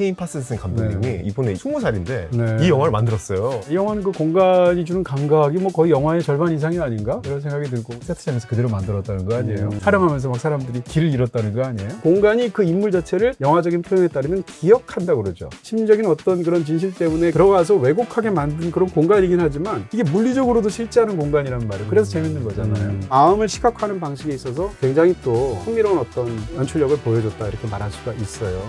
케인 파슨슨 감독님이 이번에 20살인데 네. 이 영화를 만들었어요. 이 영화는 그 공간이 주는 감각이 뭐 거의 영화의 절반 이상이 아닌가? 이런 생각이 들고 세트장에서 그대로 만들었다는 거 아니에요? 촬영하면서 막 사람들이 길을 잃었다는 거 아니에요? 공간이 그 인물 자체를 영화적인 표현에 따르면 기억한다고 그러죠. 심리적인 어떤 그런 진실 때문에 들어가서 왜곡하게 만든 그런 공간이긴 하지만 이게 물리적으로도 실제하는 공간이란 말이에요. 그래서 재밌는 거잖아요. 마음을 시각화하는 방식에 있어서 굉장히 또 흥미로운 어떤 연출력을 보여줬다 이렇게 말할 수가 있어요.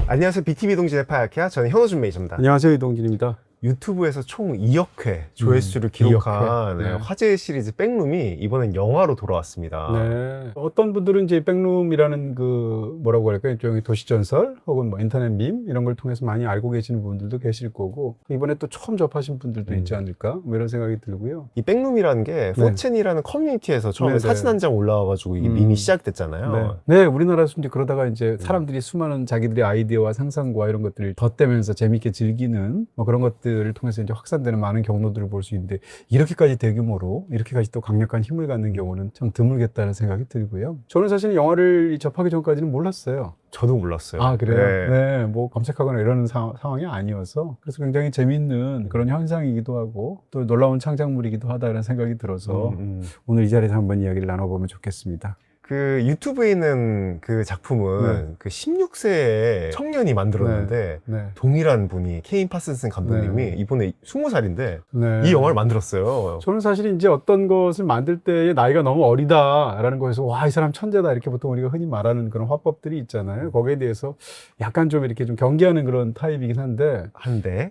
안녕하세요. BTV 동진의 파야키야. 저는 현호준 매니저입니다. 안녕하세요, 이동진입니다. 유튜브에서 총 2억 회 조회수를 기록한 2억 회. 네. 화제의 시리즈 백룸이 이번엔 영화로 돌아왔습니다. 네. 어떤 분들은 이제 백룸이라는 그 뭐라고 할까요? 일종의 도시전설 혹은 뭐 인터넷 밈 이런 걸 통해서 많이 알고 계시는 분들도 계실 거고 이번에 또 처음 접하신 분들도 있지 않을까? 뭐 이런 생각이 들고요. 이 백룸이라는 게 4chan이라는 커뮤니티에서 처음에 네, 사진 한 장 올라와가지고 이게 밈이 시작됐잖아요. 네, 우리나라에서 이제 그러다가 이제 사람들이 수많은 자기들의 아이디어와 상상과 이런 것들을 덧대면서 재밌게 즐기는 뭐 그런 것들을 통해서 이제 확산되는 많은 경로들을 볼 수 있는데 이렇게까지 대규모로 이렇게까지 또 강력한 힘을 갖는 경우는 참 드물겠다는 생각이 들고요. 저는 사실 영화를 접하기 전까지는 몰랐어요. 저도 몰랐어요. 아, 그래요? 네. 네, 뭐 검색하거나 이러는 상황이 아니어서 그래서 굉장히 재미있는 그런 현상이기도 하고 또 놀라운 창작물이기도 하다는 생각이 들어서 오늘 이 자리에서 한번 이야기를 나눠보면 좋겠습니다. 그 유튜브에 있는 그 작품은 그 16세의 청년이 만들었는데 네. 동일한 분이 케인 파슨슨 감독님이 이번에 20살인데 네. 이 영화를 만들었어요. 저는 사실 이제 어떤 것을 만들 때의 나이가 너무 어리다라는 거에서 와, 이 사람 천재다 이렇게 보통 우리가 흔히 말하는 그런 화법들이 있잖아요. 거기에 대해서 약간 좀 이렇게 좀 경계하는 그런 타입이긴 한데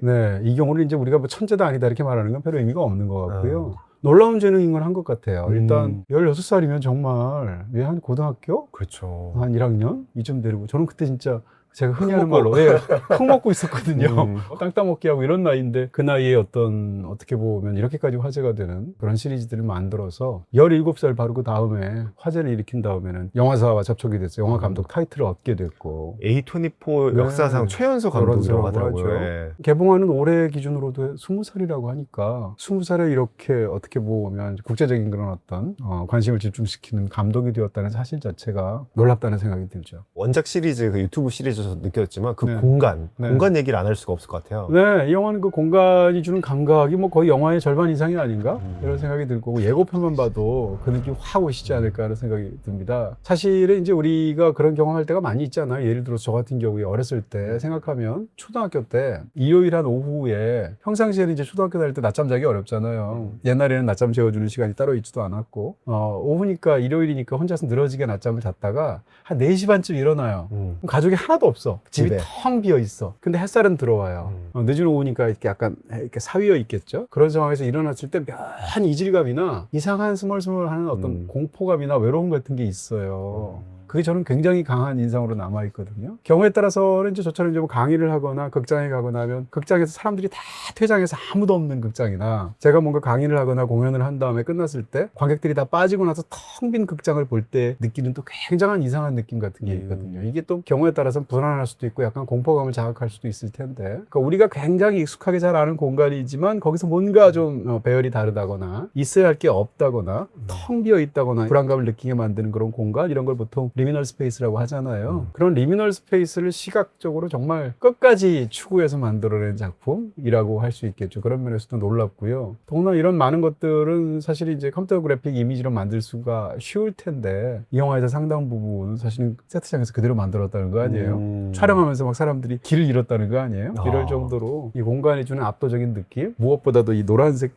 네, 이 경우는 이제 우리가 뭐 천재다 아니다 이렇게 말하는 건 별로 의미가 없는 것 같고요. 놀라운 재능인 건 한 것 같아요. 일단 16살이면 정말 왜 한 고등학교? 그렇죠. 한 1학년? 이쯤 되고 저는 그때 진짜 제가 흔히 하는 말로 흙 먹고 있었거든요. 땅 따먹기 하고 이런 나이인데 그 나이에 어떤 어떻게 보면 이렇게까지 화제가 되는 그런 시리즈들을 만들어서 17살 바로 그 다음에 화제를 일으킨 다음에는 영화사와 접촉이 됐어요. 영화 감독 타이틀을 얻게 됐고 A24 역사상 최연소 감독이라고 하더라고요. 네. 개봉하는 올해 기준으로도 20살이라고 하니까 20살에 이렇게 어떻게 보면 국제적인 그런 어떤 관심을 집중시키는 감독이 되었다는 사실 자체가 놀랍다는 생각이 들죠. 원작 시리즈 그 유튜브 시리즈 느꼈지만 그 공간 얘기를 안 할 수가 없을 것 같아요. 네, 이 영화는 그 공간이 주는 감각이 뭐 거의 영화의 절반 이상이 아닌가? 이런 생각이 들 거고 예고편만 봐도 그 느낌 확 오시지 않을까 하는 생각이 듭니다. 사실은 이제 우리가 그런 경험할 때가 많이 있잖아요. 예를 들어서 저 같은 경우에 어렸을 때 생각하면 초등학교 때 일요일 한 오후에 평상시에는 이제 초등학교 다닐 때 낮잠 자기 어렵잖아요. 옛날에는 낮잠 재워주는 시간이 따로 있지도 않았고 오후니까 일요일이니까 혼자서 늘어지게 낮잠을 잤다가 한 4시 반쯤 일어나요. 그럼 가족이 하나도 없어. 집이 텅 비어 있어. 근데 햇살은 들어와요. 늦은 오후니까 이렇게 약간 이렇게 사위어 있겠죠. 그런 상황에서 일어났을 때 묘한 이질감이나 이상한 스멀스멀하는 어떤 공포감이나 외로움 같은 게 있어요. 그게 저는 굉장히 강한 인상으로 남아있거든요. 경우에 따라서는 이제 저처럼 이제 뭐 강의를 하거나 극장에 가거나 하면 극장에서 사람들이 다 퇴장해서 아무도 없는 극장이나 제가 뭔가 강의를 하거나 공연을 한 다음에 끝났을 때 관객들이 다 빠지고 나서 텅 빈 극장을 볼 때 느끼는 또 굉장한 이상한 느낌 같은 게 있거든요. 이게 또 경우에 따라서는 불안할 수도 있고 약간 공포감을 자극할 수도 있을 텐데 그러니까 우리가 굉장히 익숙하게 잘 아는 공간이지만 거기서 뭔가 좀 배열이 다르다거나 있어야 할 게 없다거나 텅 비어 있다거나 불안감을 느끼게 만드는 그런 공간 이런 걸 보통 리미널 스페이스라고 하잖아요. 그런 리미널 스페이스를 시각적으로 정말 끝까지 추구해서 만들어낸 작품이라고 할 수 있겠죠. 그런 면에서도 놀랍고요. 더구나 이런 많은 것들은 사실 이제 컴퓨터 그래픽 이미지로 만들 수가 쉬울 텐데 이 영화에서 상당 부분은 사실은 세트장에서 그대로 만들었다는 거 아니에요. 촬영하면서 막 사람들이 길을 잃었다는 거 아니에요. 이럴 정도로 이 공간이 주는 압도적인 느낌 무엇보다도 이 노란색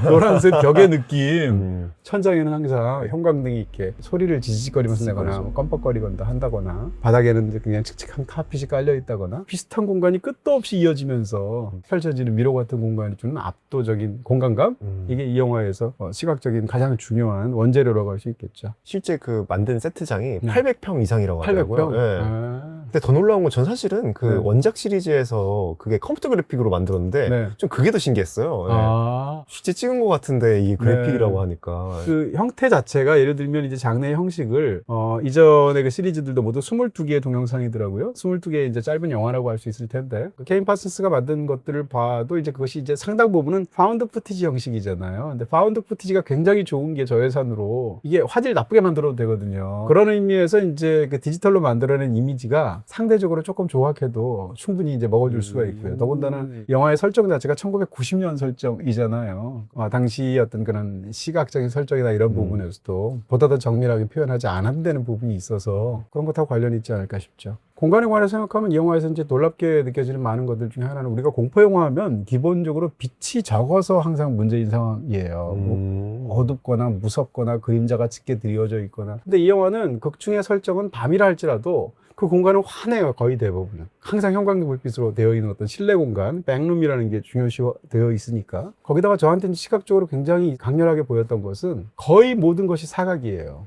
노란색 벽의 느낌 천장에는 항상 형광등이 있게 소리를 지지직거리면서 내거나 뭐 껌뻑거리거나 한다거나 바닥에는 그냥 칙칙한 카펫이 깔려 있다거나 비슷한 공간이 끝도 없이 이어지면서 펼쳐지는 미로 같은 공간이 주는 압도적인 공간감 이게 이 영화에서 시각적인 가장 중요한 원재료라고 할 수 있겠죠. 실제 그 만든 세트장이 800평 이상이라고 하더라고요. 800평? 근데 더 놀라운 건 전 사실은 그 네. 원작 시리즈에서 그게 컴퓨터 그래픽으로 만들었는데 네. 좀 그게 더 신기했어요. 네. 아. 실제 찍은 것 같은데 이게 그래픽이라고 네. 하니까. 그 형태 자체가 예를 들면 이제 장르의 형식을 이전의 그 시리즈들도 모두 22개의 동영상이더라고요. 22개의 이제 짧은 영화라고 할 수 있을 텐데 그 케인 파슨스가 만든 것들을 봐도 이제 그것이 이제 상당 부분은 파운드 푸티지 형식이잖아요. 근데 파운드 푸티지가 굉장히 좋은 게 저예산으로 이게 화질 나쁘게 만들어도 되거든요. 그런 의미에서 이제 그 디지털로 만들어낸 이미지가 상대적으로 조금 조악해도 충분히 이제 먹어줄 수가 있고요. 더군다나 영화의 설정 자체가 1990년 설정이잖아요. 당시 어떤 그런 시각적인 설정이나 이런 부분에서도 보다 더 정밀하게 표현하지 않아도 되는 부분이 있어서 그런 것하고 관련이 있지 않을까 싶죠. 공간에 관해 생각하면 이 영화에서 이제 놀랍게 느껴지는 많은 것들 중에 하나는 우리가 공포 영화 하면 기본적으로 빛이 적어서 항상 문제인 상황이에요. 뭐 어둡거나 무섭거나 그림자가 짙게 드리워져 있거나. 근데 이 영화는 극중의 설정은 밤이라 할지라도 그 공간은 환해요. 거의 대부분. 항상 형광등 불빛으로 되어 있는 어떤 실내 공간, 백룸이라는 게 중요시되어 있으니까. 거기다가 저한테는 시각적으로 굉장히 강렬하게 보였던 것은 거의 모든 것이 사각이에요.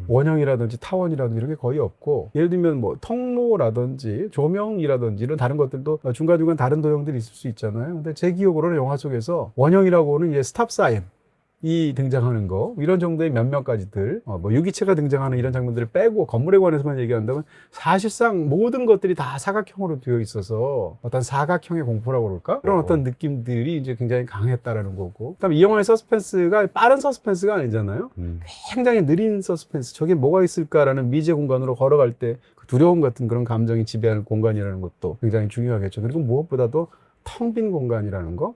원형이라든지 타원이라든지 이런 게 거의 없고, 예를 들면 뭐 통로라든지 조명이라든지 이런 다른 것들도 중간중간 다른 도형들이 있을 수 있잖아요. 근데 제 기억으로는 영화 속에서 원형이라고는 이제 스탑 사인 이 등장하는 거, 이런 정도의 몇몇 가지들, 뭐 유기체가 등장하는 이런 장면들을 빼고 건물에 관해서만 얘기한다면 사실상 모든 것들이 다 사각형으로 되어 있어서 어떤 사각형의 공포라고 그럴까? 그런 어떤 느낌들이 이제 굉장히 강했다라는 거고. 그다음에 이 영화의 서스펜스가 빠른 서스펜스가 아니잖아요. 굉장히 느린 서스펜스. 저게 뭐가 있을까라는 미제 공간으로 걸어갈 때 그 두려움 같은 그런 감정이 지배하는 공간이라는 것도 굉장히 중요하겠죠. 그리고 무엇보다도 텅 빈 공간이라는 거,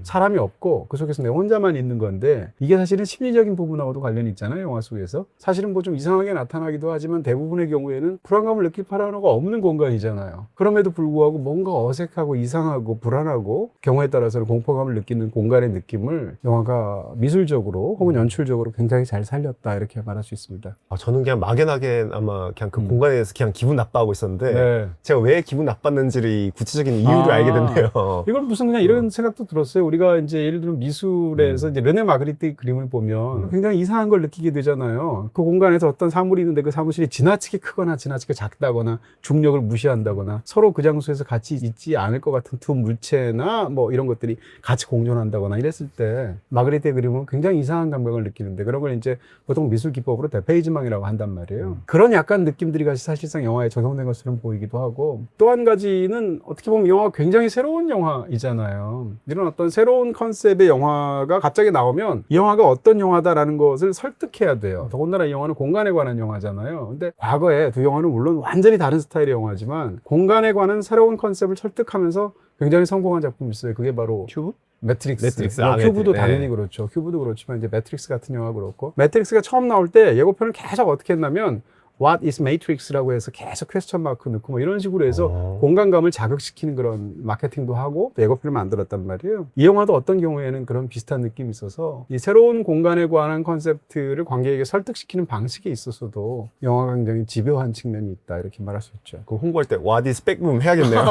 사람이 없고 그 속에서 내 혼자만 있는 건데, 이게 사실은 심리적인 부분하고도 관련이 있잖아요. 영화 속에서 사실은 뭐 좀 이상하게 나타나기도 하지만 대부분의 경우에는 불안감을 느낄 필요가 없는 공간이잖아요. 그럼에도 불구하고 뭔가 어색하고 이상하고 불안하고 경우에 따라서는 공포감을 느끼는 공간의 느낌을 영화가 미술적으로 혹은 연출적으로 굉장히 잘 살렸다, 이렇게 말할 수 있습니다. 저는 그냥 막연하게 아마 그냥 그 공간에서 그냥 기분 나빠하고 있었는데 네. 제가 왜 기분 나빴는지를 이 구체적인 이유를 알게 됐네요. 이걸 무슨 그냥 이런 생각도 들었어요. 우리가 이제 예를 들면 미술에서 이제 르네 마그리트 그림을 보면 굉장히 이상한 걸 느끼게 되잖아요. 그 공간에서 어떤 사물이 있는데 그 사무실이 지나치게 크거나 지나치게 작다거나 중력을 무시한다거나 서로 그 장소에서 같이 있지 않을 것 같은 두 물체나 뭐 이런 것들이 같이 공존한다거나 이랬을 때 마그리트의 그림은 굉장히 이상한 감각을 느끼는데, 그런 걸 이제 보통 미술 기법으로 대페이지망이라고 한단 말이에요. 그런 약간 느낌들이 사실상 영화에 적용된 것처럼 보이기도 하고, 또 한 가지는 어떻게 보면 영화가 굉장히 새로운 영화이잖아요. 이런 어떤 새로운 컨셉의 영화가 갑자기 나오면 이 영화가 어떤 영화다라는 것을 설득해야 돼요. 더군다나 이 영화는 공간에 관한 영화잖아요. 근데 과거에 두 영화는 물론 완전히 다른 스타일의 영화지만 공간에 관한 새로운 컨셉을 설득하면서 굉장히 성공한 작품이 있어요. 그게 바로 큐브? 매트릭스. 매트릭스. 큐브도 네. 당연히 그렇죠. 큐브도 그렇지만 이제 매트릭스 같은 영화 그렇고, 매트릭스가 처음 나올 때 예고편을 계속 어떻게 했냐면 What is Matrix라고 해서 계속 퀘스천 마크 넣고 뭐 이런 식으로 해서 공간감을 자극시키는 그런 마케팅도 하고 예고편을 만들었단 말이에요. 이 영화도 어떤 경우에는 그런 비슷한 느낌이 있어서 이 새로운 공간에 관한 컨셉트를 관객에게 설득시키는 방식에 있어서도 영화가 굉장히 집요한 측면이 있다, 이렇게 말할 수 있죠. 그 홍보할 때 What is 백룸 해야겠네요.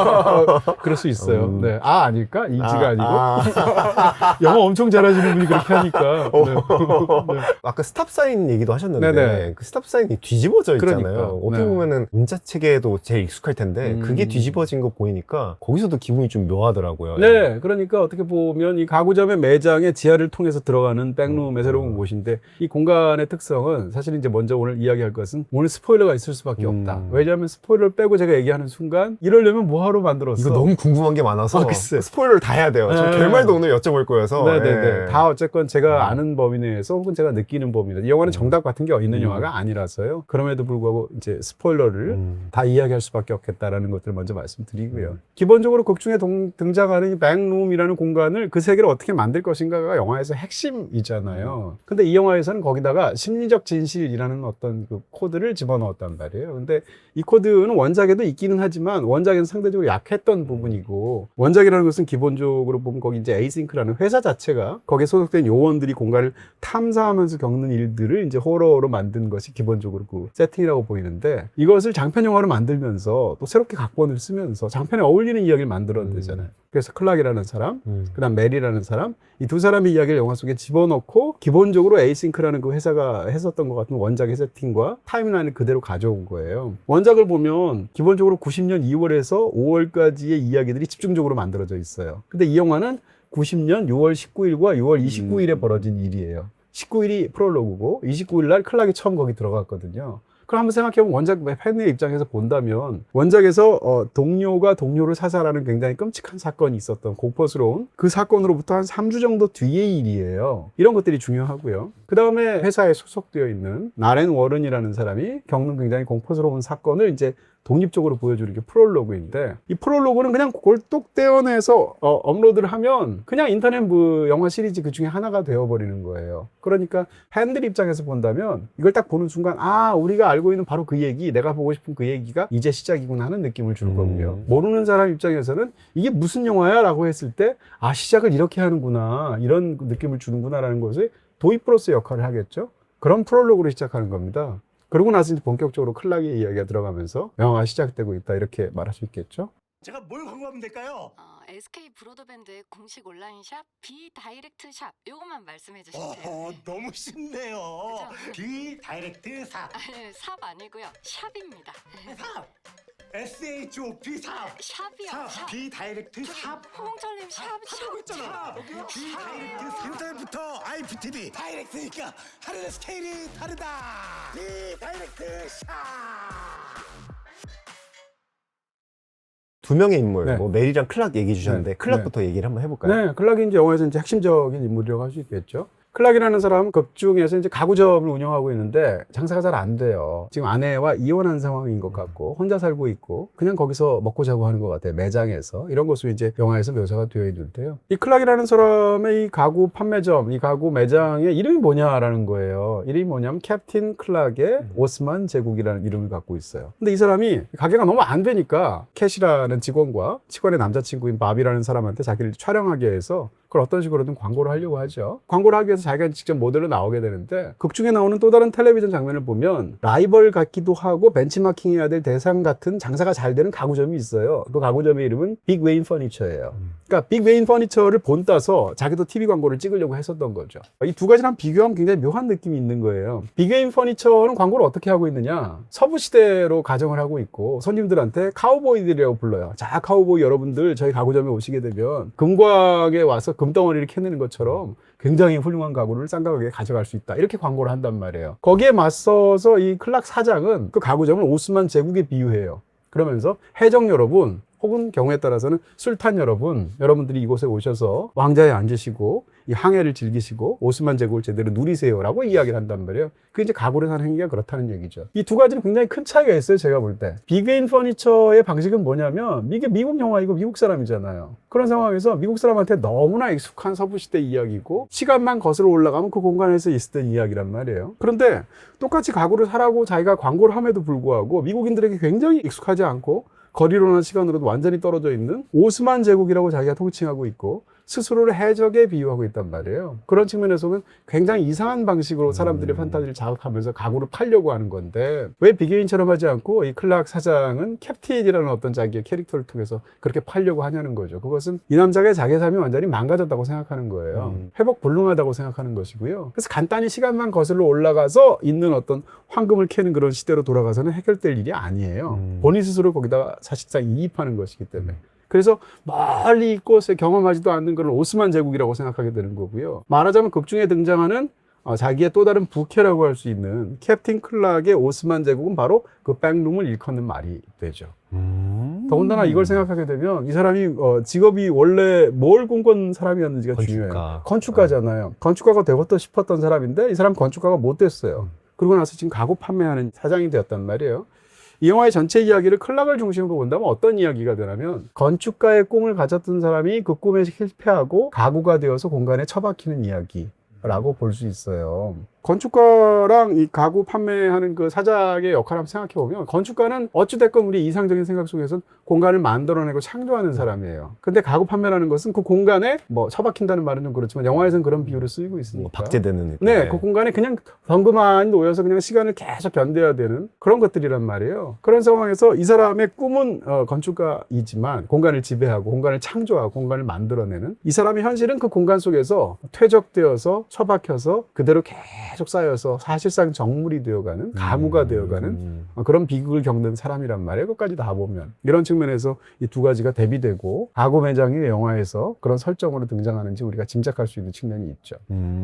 그럴 수 있어요. 네. 아닐까? 이지가 아니고. 영어 엄청 잘하시는 분이 그렇게 하니까. 네. 네. 아까 스탑사인 얘기도 하셨는데 네네. 그 스탑사인이 뒤집어져 있잖아요. 그러니까. 어떻게 네. 보면은 문자 체계도 제일 익숙할 텐데 그게 뒤집어진 거 보이니까 거기서도 기분이 좀 묘하더라고요. 네, 그러니까 어떻게 보면 이 가구점의 매장의 지하를 통해서 들어가는 백룸의 새로운 곳인데, 이 공간의 특성은 사실 이제 먼저 오늘 이야기할 것은 오늘 스포일러가 있을 수밖에 없다. 왜냐하면 스포일러를 빼고 제가 얘기하는 순간 이러려면 뭐하러 만들었어? 이거 너무 궁금한 게 많아서 글쎄. 스포일러를 다 해야 돼요. 저 네. 결말도 오늘 여쭤볼 거여서. 네네네. 다 어쨌건 제가 아는 범위 내에서 혹은 제가 느끼는 범위 내에서, 이 영화는 정답 같은 게 있는 영화가 아니라서요. 그럼에도 불구하고 이제 스포일러를 다 이야기할 수밖에 없겠다라는 것들을 먼저 말씀드리고요. 기본적으로 극 중에 등장하는 이 백룸이라는 공간을, 그 세계를 어떻게 만들 것인가가 영화에서 핵심이잖아요. 근데 이 영화에서는 거기다가 심리적 진실이라는 어떤 그 코드를 집어넣었단 말이에요. 근데 이 코드는 원작에도 있기는 하지만 원작에는 상대적으로 약했던 부분이고, 원작이라는 것은 기본적으로 보면 거기 이제 에이싱크라는 회사 자체가 거기에 소속된 요원들이 공간을 탐사하면서 겪는 일들을 이제 호러로 만든 것이 기본적으로 그 세팅 세팅이라고 보이는데 이것을 장편 영화로 만들면서 또 새롭게 각본을 쓰면서 장편에 어울리는 이야기를 만들어내잖아요. 그래서 클락이라는 사람, 그다음 메리라는 사람, 이 두 사람의 이야기를 영화 속에 집어넣고 기본적으로 에이싱크라는 그 회사가 했었던 것 같은 원작의 세팅과 타임라인을 그대로 가져온 거예요. 원작을 보면 기본적으로 90년 2월에서 5월까지의 이야기들이 집중적으로 만들어져 있어요. 근데 이 영화는 90년 6월 19일과 6월 29일에 벌어진 일이에요. 19일이 프롤로그고 29일 날 클락이 처음 거기 들어갔거든요. 그럼 한번 생각해보면 원작 팬의 입장에서 본다면 원작에서 동료가 동료를 사살하는 굉장히 끔찍한 사건이 있었던 공포스러운 그 사건으로부터 한 3주 정도 뒤의 일이에요. 이런 것들이 중요하고요. 그 다음에 회사에 소속되어 있는 나렌 워런이라는 사람이 겪는 굉장히 공포스러운 사건을 이제 독립적으로 보여주는 게 프롤로그인데 이 프롤로그는 그냥 그걸 뚝 떼어내서 업로드를 하면 그냥 인터넷 영화 시리즈 그 중에 하나가 되어버리는 거예요. 그러니까 팬들 입장에서 본다면 이걸 딱 보는 순간 아 우리가 알고 있는 바로 그 얘기 내가 보고 싶은 그 얘기가 이제 시작이구나 하는 느낌을 줄 거고요. 모르는 사람 입장에서는 이게 무슨 영화야? 라고 했을 때 아 시작을 이렇게 하는구나 이런 느낌을 주는구나 라는 것을 도입으로서 역할을 하겠죠. 그런 프롤로그로 시작하는 겁니다. 그러고 나서 이제 본격적으로 클락의 이야기가 들어가면서 영화가 시작되고 있다 이렇게 말할 수 있겠죠. 제가 뭘 광고하면 될까요? SK 브로드밴드의 공식 온라인 샵 B 다이렉트 샵 요것만 말씀해 주시면 돼요. 너무 쉽네요. 그죠? B 다이렉트 삽. 아니, 샵 아니고요. 샵입니다. 삽. SHOP 삽. 샵이요. 샵. B 다이렉트 삽. 홍철님 샵 하고 있잖아. B 다이렉트 삽. 인터넷부터 IPTV 다이렉트니까 하루의 스케일이 다르다. B 다이렉트 샵. 두 명의 인물, 네. 뭐 메리랑 클락 얘기해 주셨는데 네. 클락부터 얘기를 한번 해볼까요? 네, 클락이 이제 영화에서 이제 핵심적인 인물이라고 할 수 있겠죠. 클락이라는 사람은 극 중에서 이제 가구점을 운영하고 있는데 장사가 잘 안 돼요. 지금 아내와 이혼한 상황인 것 같고 혼자 살고 있고 그냥 거기서 먹고 자고 하는 것 같아요. 매장에서. 이런 것으로 이제 영화에서 묘사가 되어 있는데요. 이 클락이라는 사람의 이 가구 판매점, 이 가구 매장의 이름이 뭐냐라는 거예요. 이름이 뭐냐면 캡틴 클락의 오스만 제국이라는 이름을 갖고 있어요. 근데 이 사람이 가게가 너무 안 되니까 캣이라는 직원과 직원의 남자친구인 밥이라는 사람한테 자기를 촬영하게 해서 그걸 어떤 식으로든 광고를 하려고 하죠. 광고를 하기 위해서 자기가 직접 모델로 나오게 되는데 극 중에 나오는 또 다른 텔레비전 장면을 보면 라이벌 같기도 하고 벤치마킹 해야 될 대상 같은 장사가 잘 되는 가구점이 있어요. 그 가구점의 이름은 빅 웨인 퍼니처예요. 그러니까 빅 웨인 퍼니처를 본따서 자기도 TV 광고를 찍으려고 했었던 거죠. 이 두 가지랑 비교하면 굉장히 묘한 느낌이 있는 거예요. 빅 웨인 퍼니처는 광고를 어떻게 하고 있느냐? 서부 시대로 가정을 하고 있고 손님들한테 카우보이들이라고 불러요. 자, 카우보이 여러분들 저희 가구점에 오시게 되면 금광에 와서 금덩어리를 캐내는 것처럼 굉장히 훌륭한 가구를 싼 가격에 가져갈 수 있다. 이렇게 광고를 한단 말이에요. 거기에 맞서서 이 클락 사장은 그 가구점을 오스만 제국에 비유해요. 그러면서 해적 여러분 혹은 경우에 따라서는 술탄 여러분, 여러분들이 이곳에 오셔서 왕자에 앉으시고 이 항해를 즐기시고 오스만 제국을 제대로 누리세요라고 이야기를 한단 말이에요. 그게 이제 가구를 사는 행위가 그렇다는 얘기죠. 이 두 가지는 굉장히 큰 차이가 있어요. 제가 볼 때. 빅웨인 퍼니처의 방식은 뭐냐면 이게 미국 영화이고 미국 사람이잖아요. 그런 상황에서 미국 사람한테 너무나 익숙한 서부시대 이야기고 시간만 거슬러 올라가면 그 공간에서 있었던 이야기란 말이에요. 그런데 똑같이 가구를 사라고 자기가 광고를 함에도 불구하고 미국인들에게 굉장히 익숙하지 않고 거리로나 시간으로도 완전히 떨어져 있는 오스만 제국이라고 자기가 통칭하고 있고 스스로를 해적에 비유하고 있단 말이에요. 그런 측면에서는 굉장히 이상한 방식으로 사람들의 판타지를 자극하면서 가구를 팔려고 하는 건데 왜 빅웨인처럼 하지 않고 이 클락 사장은 캡틴이라는 어떤 자기의 캐릭터를 통해서 그렇게 팔려고 하냐는 거죠. 그것은 이 남자가 자기의 삶이 완전히 망가졌다고 생각하는 거예요. 회복 불능하다고 생각하는 것이고요. 그래서 간단히 시간만 거슬러 올라가서 있는 어떤 황금을 캐는 그런 시대로 돌아가서는 해결될 일이 아니에요. 본인 스스로 거기다가 사실상 이입하는 것이기 때문에. 그래서 멀리 있고 경험하지도 않는 그런 오스만 제국이라고 생각하게 되는 거고요. 말하자면 극 중에 등장하는 자기의 또 다른 부캐라고 할 수 있는 캡틴 클락의 오스만 제국은 바로 그 백룸을 일컫는 말이 되죠. 더군다나 이걸 생각하게 되면 이 사람이 직업이 원래 뭘 꿈꾼 사람이었는지가 건축가. 중요해요. 건축가잖아요. 건축가가 되고 싶었던 사람인데 이 사람 건축가가 못 됐어요. 그러고 나서 지금 가구 판매하는 사장이 되었단 말이에요. 이 영화의 전체 이야기를 클락을 중심으로 본다면 어떤 이야기가 되냐면 건축가의 꿈을 가졌던 사람이 그 꿈에 실패하고 가구가 되어서 공간에 처박히는 이야기라고 볼 수 있어요. 건축가랑 이 가구 판매하는 그 사장의 역할을 한번 생각해 보면 건축가는 어찌됐건 우리 이상적인 생각 속에서는 공간을 만들어내고 창조하는 사람이에요. 근데 가구 판매라는 것은 그 공간에 뭐 처박힌다는 말은 좀 그렇지만 영화에서는 그런 비유를 쓰이고 있으니까. 뭐 박제되는 느낌. 네, 그 공간에 그냥 덩그마니 놓여서 그냥 시간을 계속 견뎌야 되는 그런 것들이란 말이에요. 그런 상황에서 이 사람의 꿈은 건축가이지만 공간을 지배하고 공간을 창조하고 공간을 만들어내는 이 사람이 현실은 그 공간 속에서 퇴적되어서 처박혀서 그대로 계속 쌓여서 사실상 정물이 되어가는 가무가 되어가는 그런 비극을 겪는 사람이란 말이에요. 끝까지 다 보면. 이런 측면에서 이 두 가지가 대비되고 가구 매장이 영화에서 그런 설정으로 등장하는지 우리가 짐작할 수 있는 측면이 있죠.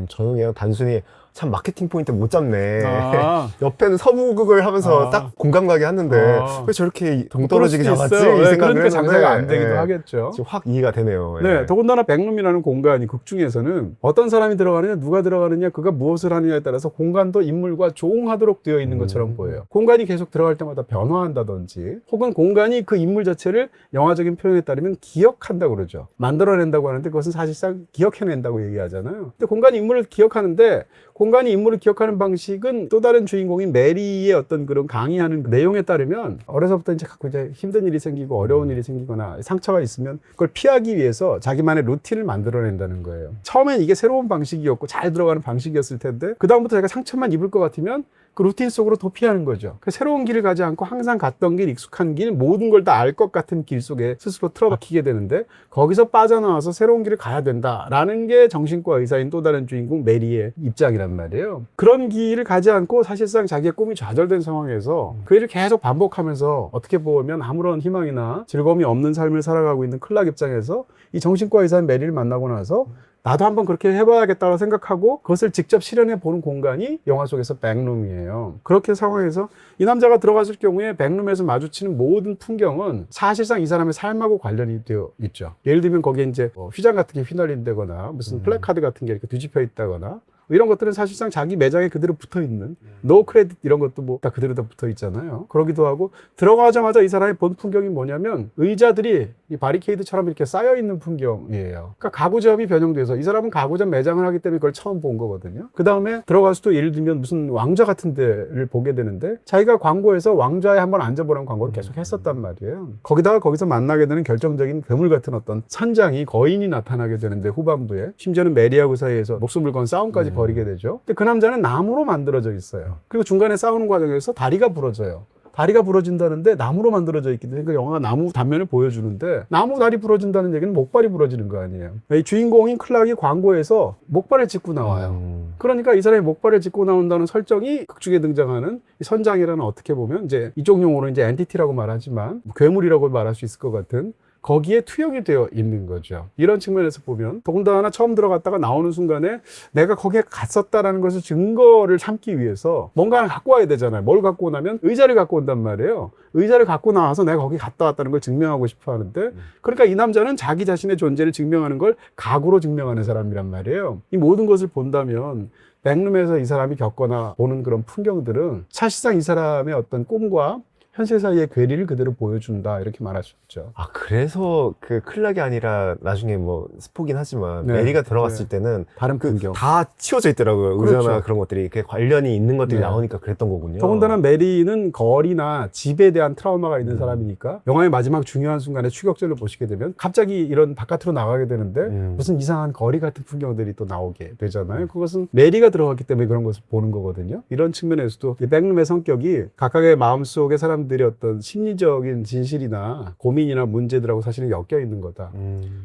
저는 그냥 단순히 참 마케팅 포인트 못 잡네. 아. 옆에는 서부극을 하면서 아. 딱 공감 가게 하는데 아. 왜 저렇게 동떨어지게 그럴 수도 잡았지? 있어요. 이 네, 생각을 그러니까 장사가 안 했는데, 되기도 예. 하겠죠. 지금 확 이해가 되네요. 네, 예. 더군다나 백룸이라는 공간이 극 중에서는 어떤 사람이 들어가느냐, 누가 들어가느냐, 그가 무엇을 하느냐에 따라서 공간도 인물과 조응하도록 되어 있는 것처럼 보여요. 공간이 계속 들어갈 때마다 변화한다든지, 혹은 공간이 그 인물 자체를 영화적인 표현에 따르면 기억한다고 그러죠. 만들어낸다고 하는데 그것은 사실상 기억해낸다고 얘기하잖아요. 근데 공간이 인물을 기억하는데 공간이 인물을 기억하는 방식은 또 다른 주인공인 메리의 어떤 그런 강의하는 내용에 따르면 어려서부터 이제 갖고 이제 힘든 일이 생기고 어려운 일이 생기거나 상처가 있으면 그걸 피하기 위해서 자기만의 루틴을 만들어낸다는 거예요. 처음엔 이게 새로운 방식이었고 잘 들어가는 방식이었을 텐데 그다음부터 자기가 상처만 입을 것 같으면 그 루틴 속으로 도피하는 거죠. 그 새로운 길을 가지 않고 항상 갔던 길, 익숙한 길, 모든 걸 다 알 것 같은 길 속에 스스로 틀어박히게 되는데 거기서 빠져나와서 새로운 길을 가야 된다라는 게 정신과 의사인 또 다른 주인공 메리의 입장이란 말이에요. 그런 길을 가지 않고 사실상 자기의 꿈이 좌절된 상황에서 그 일을 계속 반복하면서 어떻게 보면 아무런 희망이나 즐거움이 없는 삶을 살아가고 있는 클락 입장에서 이 정신과 의사인 메리를 만나고 나서 나도 한번 그렇게 해봐야겠다고 생각하고 그것을 직접 실현해 보는 공간이 영화 속에서 백룸이에요. 그렇게 상황에서 이 남자가 들어갔을 경우에 백룸에서 마주치는 모든 풍경은 사실상 이 사람의 삶하고 관련이 되어 있죠. 예를 들면 거기에 이제 휘장 같은 게 휘날린다거나 무슨 플래카드 같은 게 이렇게 뒤집혀 있다거나 이런 것들은 사실상 자기 매장에 그대로 붙어 있는 노 크레딧 이런 것도 뭐 다 그대로 다 붙어 있잖아요. 그러기도 하고 들어가자마자 이 사람이 본 풍경이 뭐냐면 의자들이 이 바리케이드처럼 이렇게 쌓여 있는 풍경이에요. 그러니까 가구점이 변형돼서 이 사람은 가구점 매장을 하기 때문에 그걸 처음 본 거거든요. 그 다음에 들어가서 또 예를 들면 무슨 왕좌 같은 데를 보게 되는데 자기가 광고에서 왕좌에 한번 앉아보라는 광고를 계속 했었단 말이에요. 거기다가 거기서 만나게 되는 결정적인 괴물 같은 어떤 선장이 거인이 나타나게 되는데 후반부에 심지어는 메리하고 사이에서 목숨을 건 싸움까지 벌이게 되죠. 근데 그 남자는 나무로 만들어져 있어요. 그리고 중간에 싸우는 과정에서 다리가 부러져요. 다리가 부러진다는데 나무로 만들어져 있기 때문에 그 영화가 나무 단면을 보여주는데 나무 다리 부러진다는 얘기는 목발이 부러지는 거 아니에요. 이 주인공인 클락이 광고에서 목발을 짚고 나와요. 그러니까 이 사람이 목발을 짚고 나온다는 설정이 극중에 등장하는 이 선장이라는 어떻게 보면 이제 이쪽 용어로 이제 엔티티라고 말하지만 괴물이라고 말할 수 있을 것 같은 거기에 투영이 되어 있는 거죠. 이런 측면에서 보면 더군다나 처음 들어갔다가 나오는 순간에 내가 거기에 갔었다라는 것을 증거를 삼기 위해서 뭔가를 갖고 와야 되잖아요. 뭘 갖고 오냐면 의자를 갖고 온단 말이에요. 의자를 갖고 나와서 내가 거기 갔다 왔다는 걸 증명하고 싶어 하는데 그러니까 이 남자는 자기 자신의 존재를 증명하는 걸 가구로 증명하는 사람이란 말이에요. 이 모든 것을 본다면 백룸에서 이 사람이 겪거나 보는 그런 풍경들은 사실상 이 사람의 어떤 꿈과 현실 사이의 괴리를 그대로 보여준다 이렇게 말할 수 있죠. 아, 그래서 그 클락이 아니라 나중에 뭐 스포긴 하지만 네. 메리가 들어갔을 때는 다른 풍경. 다 치워져 있더라고요. 그렇죠. 의자나 그런 것들이 이렇게 관련이 있는 것들이 네. 나오니까 그랬던 거군요. 더군다나 메리는 거리나 집에 대한 트라우마가 있는 사람이니까 영화의 마지막 중요한 순간에 추격전을 보시게 되면 갑자기 이런 바깥으로 나가게 되는데 무슨 이상한 거리 같은 풍경들이 또 나오게 되잖아요. 그것은 메리가 들어갔기 때문에 그런 것을 보는 거거든요. 이런 측면에서도 이 백룸의 성격이 각각의 마음속의 사람들의 어떤 심리적인 진실이나 고민이나 문제들하고 사실은 엮여 있는 거다.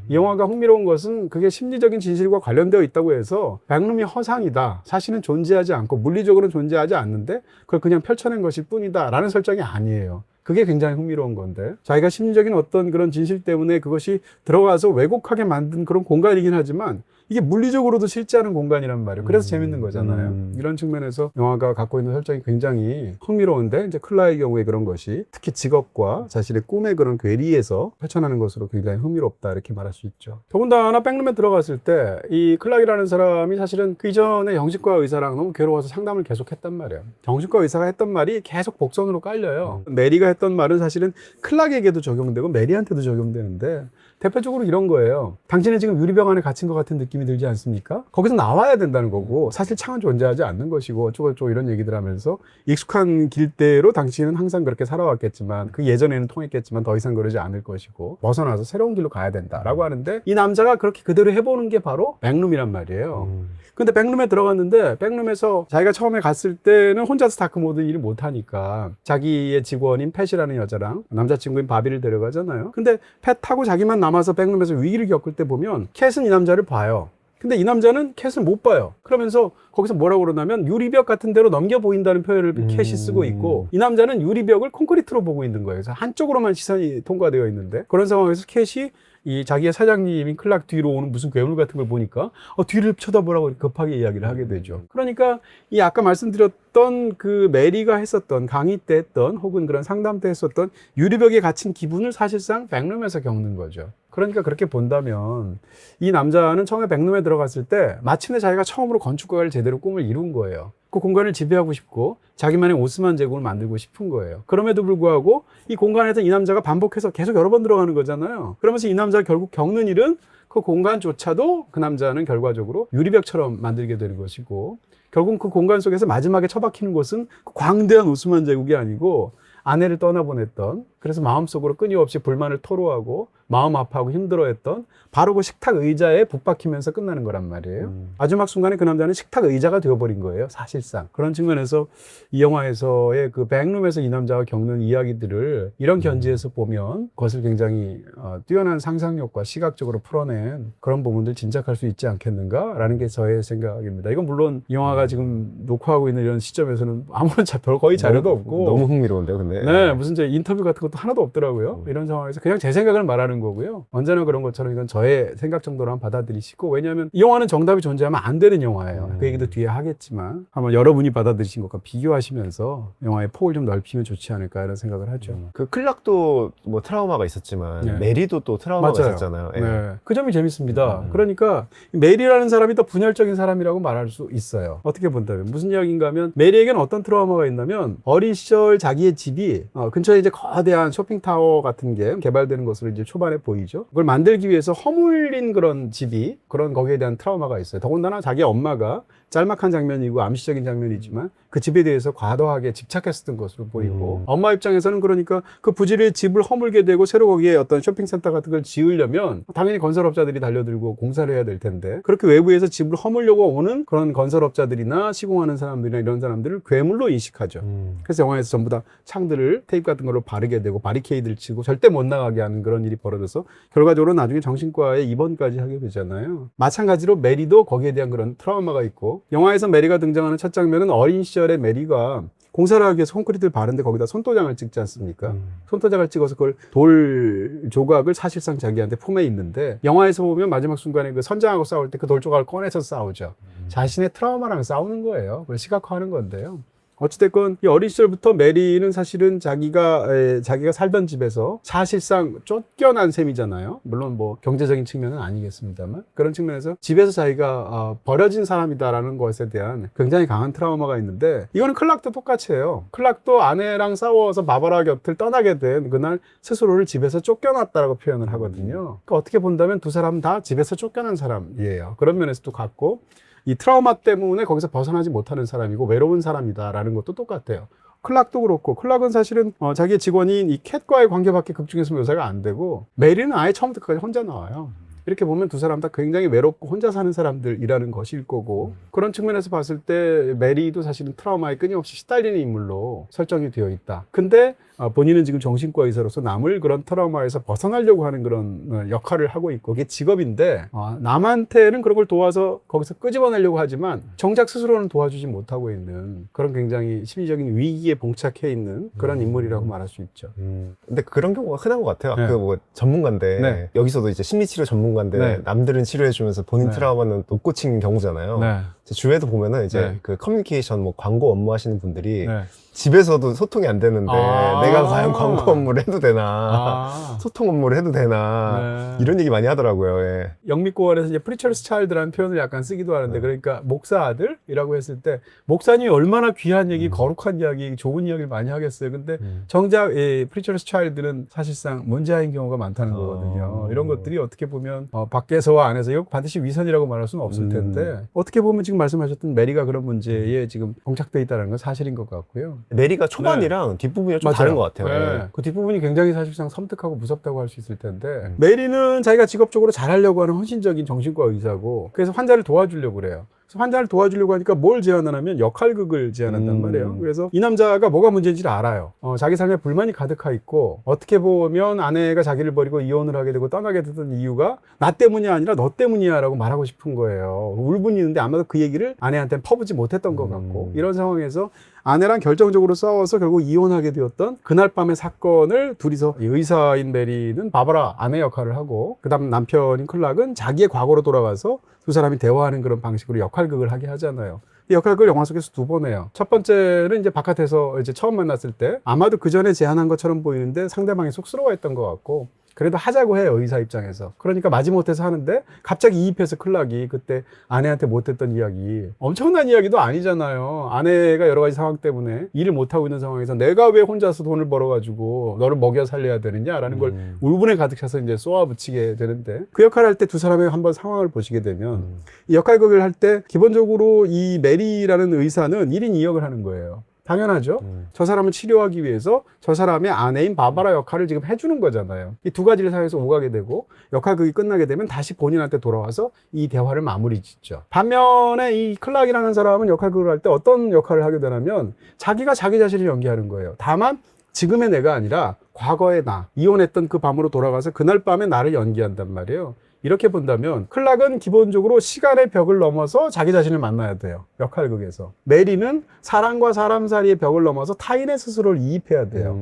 이 영화가 흥미로운 것은 그게 심리적인 진실과 관련되어 있다고 해서 백룸이 허상이다. 사실은 존재하지 않고 물리적으로는 존재하지 않는데 그걸 그냥 펼쳐낸 것일 뿐이다 라는 설정이 아니에요. 그게 굉장히 흥미로운 건데 자기가 심리적인 어떤 그런 진실 때문에 그것이 들어가서 왜곡하게 만든 그런 공간이긴 하지만 이게 물리적으로도 실제하는 공간이란 말이에요. 그래서 재밌는 거잖아요. 이런 측면에서 영화가 갖고 있는 설정이 굉장히 흥미로운데 이제 클라의 경우에 그런 것이 특히 직업과 자신의 꿈의 그런 괴리에서 펼쳐나는 것으로 굉장히 흥미롭다 이렇게 말할 수 있죠. 더군다나 백룸에 들어갔을 때 이 클락이라는 사람이 사실은 그 이전에 정신과 의사랑 너무 괴로워서 상담을 계속 했단 말이에요. 정신과 의사가 했던 말이 계속 복선으로 깔려요. 메리가 했던 말은 사실은 클락에게도 적용되고 메리한테도 적용되는데 대표적으로 이런 거예요. 당신은 지금 유리병 안에 갇힌 것 같은 느낌이 느낌이 들지 않습니까? 거기서 나와야 된다는 거고 사실 창은 존재하지 않는 것이고 어쩌고저쩌고 이런 얘기들 하면서 익숙한 길대로 당신은 항상 그렇게 살아왔겠지만 그 예전에는 통했겠지만 더 이상 그러지 않을 것이고 벗어나서 새로운 길로 가야 된다라고 하는데 이 남자가 그렇게 그대로 해보는 게 바로 백룸이란 말이에요. 근데 백룸에 들어갔는데 백룸에서 자기가 처음에 갔을 때는 혼자서 다크 모드 일을 못하니까 자기의 직원인 팻이라는 여자랑 남자친구인 바비를 데려가잖아요. 근데 팻하고 자기만 남아서 백룸에서 위기를 겪을 때 보면 캣은 이 남자를 봐요. 근데 이 남자는 캣을 못 봐요. 그러면서 거기서 뭐라고 그러냐면 유리벽 같은 데로 넘겨 보인다는 표현을 캣이 쓰고 있고 이 남자는 유리벽을 콘크리트로 보고 있는 거예요. 그래서 한쪽으로만 시선이 통과되어 있는데 그런 상황에서 캣이 이 자기의 사장님인 클락 뒤로 오는 무슨 괴물 같은 걸 보니까 뒤를 쳐다보라고 급하게 이야기를 하게 되죠. 그러니까 이 아까 말씀드렸던 그 메리가 했었던 강의 때 했던 혹은 그런 상담 때 했었던 유리벽에 갇힌 기분을 사실상 백룸에서 겪는 거죠. 그러니까 그렇게 본다면 이 남자는 처음에 백룸에 들어갔을 때 마침내 자기가 처음으로 건축가를 제대로 꿈을 이룬 거예요. 그 공간을 지배하고 싶고 자기만의 오스만 제국을 만들고 싶은 거예요. 그럼에도 불구하고 이 공간에서 이 남자가 반복해서 계속 여러 번 들어가는 거잖아요. 그러면서 이 남자가 결국 겪는 일은 그 공간조차도 그 남자는 결과적으로 유리벽처럼 만들게 되는 것이고 결국 그 공간 속에서 마지막에 처박히는 곳은 그 광대한 오스만 제국이 아니고 아내를 떠나보냈던 그래서 마음속으로 끊임없이 불만을 토로하고 마음 아파하고 힘들어했던 바로 그 식탁 의자에 북박히면서 끝나는 거란 말이에요. 마지막 순간에 그 남자는 식탁 의자가 되어버린 거예요. 사실상. 그런 측면에서 이 영화에서의 그 백룸에서 이 남자가 겪는 이야기들을 이런 견지에서 보면 그것을 굉장히 뛰어난 상상력과 시각적으로 풀어낸 그런 부분들 짐작할 수 있지 않겠는가라는 게 저의 생각입니다. 이건 물론 이 영화가 지금 녹화하고 있는 이런 시점에서는 아무런 거의 자료도 없고 너무 흥미로운데요, 근데. 네, 무슨 이제 인터뷰 같은 것도 하나도 없더라고요. 이런 상황에서 그냥 제 생각을 말하는 거고요. 언제나 그런 것처럼 이건 저의 생각 정도로 한번 받아들이시고 왜냐하면 이 영화는 정답이 존재하면 안 되는 영화예요. 그 얘기도 뒤에 하겠지만 한번 여러분이 받아들이신 것과 비교하시면서 영화의 폭을 좀 넓히면 좋지 않을까 이런 생각을 하죠. 그 클락도 뭐 트라우마가 있었지만 네. 메리도 또 트라우마가 맞아요. 있었잖아요. 예. 네. 그 점이 재밌습니다. 그러니까 메리라는 사람이 더 분열적인 사람이라고 말할 수 있어요. 어떻게 본다면 무슨 이야기인가 하면 메리에게는 어떤 트라우마가 있냐면 어린 시절 자기의 집이 근처에 이제 거대한 쇼핑타워 같은 게 개발되는 것으로 이제 초반에 보이죠. 그걸 만들기 위해서 허물린 그런 집이 그런 거기에 대한 트라우마가 있어요. 더군다나 자기 엄마가 짤막한 장면이고 암시적인 장면이지만 그 집에 대해서 과도하게 집착했었던 것으로 보이고 엄마 입장에서는 그러니까 그 부지를 집을 허물게 되고 새로 거기에 어떤 쇼핑센터 같은 걸 지으려면 당연히 건설업자들이 달려들고 공사를 해야 될 텐데 그렇게 외부에서 집을 허물려고 오는 그런 건설업자들이나 시공하는 사람들이나 이런 사람들을 괴물로 인식하죠. 그래서 영화에서 전부 다 창들을 테이프 같은 걸로 바르게 되고 바리케이드를 치고 절대 못 나가게 하는 그런 일이 벌어져서 결과적으로 나중에 정신과에 입원까지 하게 되잖아요. 마찬가지로 메리도 거기에 대한 그런 트라우마가 있고 영화에서 메리가 등장하는 첫 장면은 어린 시절에 메리가 공사를 하기 위해서 콘크리트를 바르는데 거기다 손도장을 찍지 않습니까? 손도장을 찍어서 그걸 돌 조각을 사실상 자기한테 품에 있는데 영화에서 보면 마지막 순간에 그 선장하고 싸울 때 그 돌 조각을 꺼내서 싸우죠. 자신의 트라우마랑 싸우는 거예요. 그걸 시각화하는 건데요. 어찌됐건 이 어린 시절부터 메리는 사실은 자기가 살던 집에서 사실상 쫓겨난 셈이잖아요. 물론 뭐 경제적인 측면은 아니겠습니다만 그런 측면에서 집에서 자기가 버려진 사람이다라는 것에 대한 굉장히 강한 트라우마가 있는데 이거는 클락도 똑같이 해요. 클락도 아내랑 싸워서 바바라 곁을 떠나게 된 그날 스스로를 집에서 쫓겨났다라고 표현을 하거든요. 그러니까 어떻게 본다면 두 사람 다 집에서 쫓겨난 사람이에요. 그런 면에서도 같고 이 트라우마 때문에 거기서 벗어나지 못하는 사람이고 외로운 사람이다라는 것도 똑같아요. 클락도 그렇고 클락은 사실은 자기의 직원인 이 캣과의 관계밖에 극중에서 묘사가 안 되고 메리는 아예 처음부터 끝까지 혼자 나와요. 이렇게 보면 두 사람 다 굉장히 외롭고 혼자 사는 사람들이라는 것일 거고 그런 측면에서 봤을 때 메리도 사실은 트라우마에 끊임없이 시달리는 인물로 설정이 되어 있다. 근데 본인은 지금 정신과 의사로서 남을 그런 트라우마에서 벗어나려고 하는 그런 역할을 하고 있고 그게 직업인데 남한테는 그런 걸 도와서 거기서 끄집어내려고 하지만 정작 스스로는 도와주지 못하고 있는 그런 굉장히 심리적인 위기에 봉착해 있는 그런 인물이라고 말할 수 있죠. 근데 그런 경우가 흔한 것 같아요. 네. 그 뭐 전문가인데 네. 여기서도 이제 심리치료 전문가인데 네. 남들은 치료해주면서 본인 네. 트라우마는 못 고친 경우잖아요. 네. 제 주위에도 보면은 이제 네. 그 커뮤니케이션 뭐 광고 업무 하시는 분들이 네. 집에서도 소통이 안 되는데 아. 내가 과연 광고 업무를 해도 되나 아. 소통 업무를 해도 되나 네. 이런 얘기 많이 하더라고요. 예. 영미권에서 이제 프리처스 차일드라는 표현을 약간 쓰기도 하는데 그러니까 목사 아들이라고 했을 때 목사님이 얼마나 귀한 얘기, 거룩한 이야기, 좋은 이야기를 많이 하겠어요. 근데 정작 이 프리처스 차일드는 사실상 문제아인 경우가 많다는 거거든요. 이런 것들이 어떻게 보면 밖에서와 안에서 이거 반드시 위선이라고 말할 수는 없을 텐데 어떻게 보면 지금 말씀하셨던 메리가 그런 문제에 지금 봉착돼 있다는 건 사실인 것 같고요. 메리가 초반이랑 뒷부분이 좀 맞아요. 다른 것 같아요. 네. 예. 그 뒷부분이 굉장히 사실상 섬뜩하고 무섭다고 할 수 있을 텐데 메리는 자기가 직업적으로 잘하려고 하는 헌신적인 정신과 의사고 그래서 환자를 도와주려고 그래요. 그래서 환자를 도와주려고 하니까 뭘 제안하냐면 역할극을 제안한단 말이에요. 그래서 이 남자가 뭐가 문제인지를 알아요. 자기 삶에 불만이 가득하 있고 어떻게 보면 아내가 자기를 버리고 이혼을 하게 되고 떠나게 됐던 이유가 나 때문이 아니라 너 때문이야 라고 말하고 싶은 거예요. 울분이 있는데 아마도 그 얘기를 아내한테는 퍼부지 못했던 것 같고 이런 상황에서 아내랑 결정적으로 싸워서 결국 이혼하게 되었던 그날 밤의 사건을 둘이서 이 의사인 메리는 바바라 아내 역할을 하고 그다음 남편인 클락은 자기의 과거로 돌아가서 두 사람이 대화하는 그런 방식으로 역할극을 하게 하잖아요. 이 역할극을 영화 속에서 두 번 해요. 첫 번째는 이제 바깥에서 이제 처음 만났을 때 아마도 그 전에 제안한 것처럼 보이는데 상대방이 쑥스러워했던 것 같고 그래도 하자고 해요, 의사 입장에서. 그러니까 마지못해서 하는데 갑자기 이입해서 클락이 그때 아내한테 못했던 이야기, 엄청난 이야기도 아니잖아요. 아내가 여러 가지 상황 때문에 일을 못하고 있는 상황에서 내가 왜 혼자서 돈을 벌어가지고 너를 먹여 살려야 되느냐라는 걸 울분에 가득 차서 이제 쏘아붙이게 되는데 그 역할을 할 때 두 사람의 한번 상황을 보시게 되면 이 역할극을 할 때 기본적으로 이 메리라는 의사는 1인 2역을 하는 거예요. 당연하죠. 저 사람을 치료하기 위해서 저 사람의 아내인 바바라 역할을 지금 해주는 거잖아요. 이 두 가지를 사용해서 오가게 되고 역할극이 끝나게 되면 다시 본인한테 돌아와서 이 대화를 마무리 짓죠. 반면에 이 클락이라는 사람은 역할극을 할 때 어떤 역할을 하게 되냐면 자기가 자기 자신을 연기하는 거예요. 다만 지금의 내가 아니라 과거의 나, 이혼했던 그 밤으로 돌아가서 그날 밤에 나를 연기한단 말이에요. 이렇게 본다면 클락은 기본적으로 시간의 벽을 넘어서 자기 자신을 만나야 돼요. 역할극에서. 메리는 사람과 사람 사이의 벽을 넘어서 타인의 스스로를 이입해야 돼요.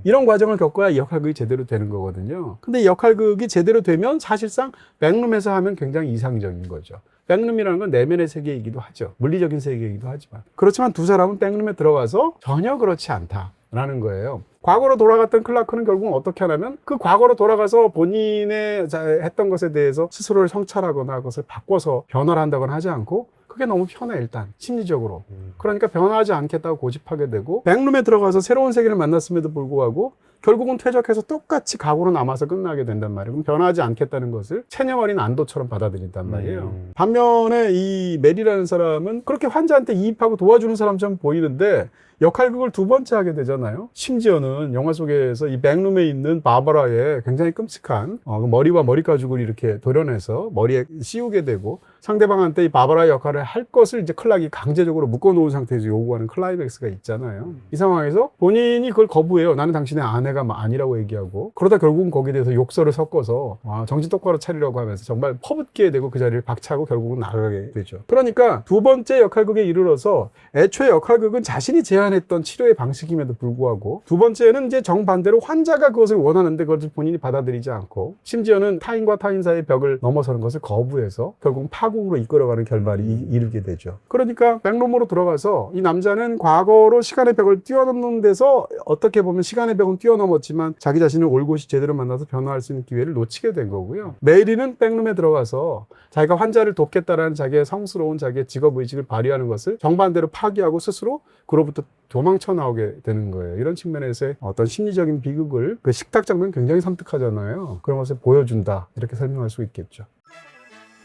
이런 과정을 겪어야 이 역할극이 제대로 되는 거거든요. 근데 이 역할극이 제대로 되면 사실상 백룸에서 하면 굉장히 이상적인 거죠. 백룸이라는 건 내면의 세계이기도 하죠. 물리적인 세계이기도 하지만. 그렇지만 두 사람은 백룸에 들어가서 전혀 그렇지 않다라는 거예요. 과거로 돌아갔던 클라크는 결국은 어떻게 하냐면 그 과거로 돌아가서 본인의 했던 것에 대해서 스스로를 성찰하거나 그것을 바꿔서 변화를 한다거나 하지 않고 그게 너무 편해 일단 심리적으로. 그러니까 변화하지 않겠다고 고집하게 되고 백룸에 들어가서 새로운 세계를 만났음에도 불구하고 결국은 퇴적해서 똑같이 과거로 남아서 끝나게 된단 말이에요. 그럼 변하지 않겠다는 것을 체념 어린 안도처럼 받아들인단 말이에요. 반면에 이 메리라는 사람은 그렇게 환자한테 이입하고 도와주는 사람처럼 보이는데 역할극을 두 번째 하게 되잖아요. 심지어는 영화 속에서 이 백룸에 있는 바바라의 굉장히 끔찍한 머리와 머리 가죽을 이렇게 도려내서 머리에 씌우게 되고 상대방한테 이 바바라의 역할을 할 것을 이제 클락이 강제적으로 묶어놓은 상태에서 요구하는 클라이맥스가 있잖아요. 이 상황에서 본인이 그걸 거부해요. 나는 당신의 아내가 아니라고 얘기하고 그러다 결국은 거기에 대해서 욕설을 섞어서 정신 똑바로 차리라고 하면서 정말 퍼붓게 되고 그 자리를 박차고 결국은 나가게 되죠. 그러니까 두 번째 역할극에 이르러서 애초에 역할극은 자신이 제안했던 치료의 방식임에도 불구하고 두 번째는 이제 정반대로 환자가 그것을 원하는데 그것을 본인이 받아들이지 않고 심지어는 타인과 타인 사이의 벽을 넘어서는 것을 거부해서 결국은 파국으로 이끌어가는 결말이 이르게 되죠. 그러니까 백룸으로 들어가서 이 남자는 과거로 시간의 벽을 뛰어넘는 데서 어떻게 보면 시간의 벽은 뛰어넘었지만 자기 자신을 올곧이 제대로 만나서 변화할 수 있는 기회를 놓치게 된 거고요. 메리는 백룸에 들어가서 자기가 환자를 돕겠다라는 자기의 성스러운 자기의 직업의식을 발휘하는 것을 정반대로 파기하고 스스로 그로부터 도망쳐 나오게 되는 거예요. 이런 측면에서의 어떤 심리적인 비극을 그 식탁 장면 굉장히 섬뜩하잖아요. 그런 것을 보여준다. 이렇게 설명할 수 있겠죠.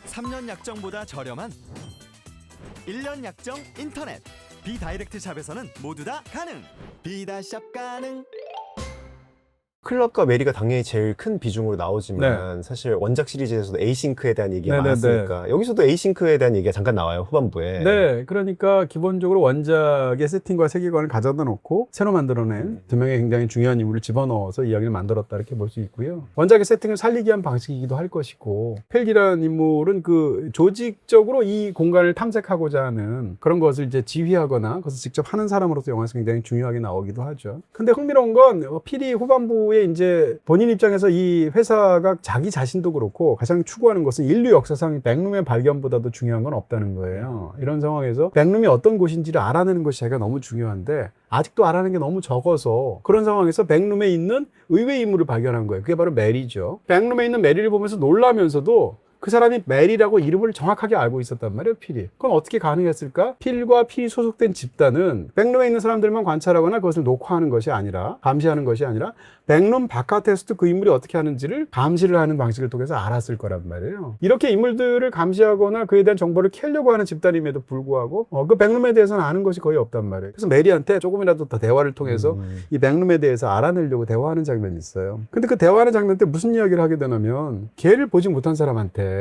3년 약정보다 저렴한 1년 약정 인터넷 비다이렉트 샵에서는 모두 다 가능. 비다샵 가능. 클럽과 메리가 당연히 제일 큰 비중으로 나오지만 사실 원작 시리즈에서도 에이싱크에 대한 얘기가 많았으니까 여기서도 에이싱크에 대한 얘기가 잠깐 나와요, 후반부에. 네, 그러니까 기본적으로 원작의 세팅과 세계관을 가져다 놓고 새로 만들어낸 두 명의 굉장히 중요한 인물을 집어넣어서 이야기를 만들었다 이렇게 볼 수 있고요. 원작의 세팅을 살리기 위한 방식이기도 할 것이고 펠기라는 인물은 그 조직적으로 이 공간을 탐색하고자 하는 그런 것을 이제 지휘하거나 그것을 직접 하는 사람으로서 영화에서 굉장히 중요하게 나오기도 하죠. 근데 흥미로운 건 필이 후반부에 이후에 이제 본인 입장에서 이 회사가 자기 자신도 그렇고 가장 추구하는 것은 인류 역사상 백룸의 발견보다도 중요한 건 없다는 거예요. 이런 상황에서 백룸이 어떤 곳인지를 알아내는 것이 자기가 너무 중요한데 아직도 알아내는 게 너무 적어서 그런 상황에서 백룸에 있는 의외의 인물을 발견한 거예요. 그게 바로 메리죠. 백룸에 있는 메리를 보면서 놀라면서도 그 사람이 메리라고 이름을 정확하게 알고 있었단 말이에요, 필이. 그건 어떻게 가능했을까? 필과 필이 소속된 집단은 백룸에 있는 사람들만 관찰하거나 그것을 녹화하는 것이 아니라, 감시하는 것이 아니라 백룸 바깥에서도 그 인물이 어떻게 하는지를 감시를 하는 방식을 통해서 알았을 거란 말이에요. 이렇게 인물들을 감시하거나 그에 대한 정보를 캐려고 하는 집단임에도 불구하고 그 백룸에 대해서는 아는 것이 거의 없단 말이에요. 그래서 메리한테 조금이라도 더 대화를 통해서 이 백룸에 대해서 알아내려고 대화하는 장면이 있어요. 근데 그 대화하는 장면 때 무슨 이야기를 하게 되냐면 개를 보지 못한 사람한테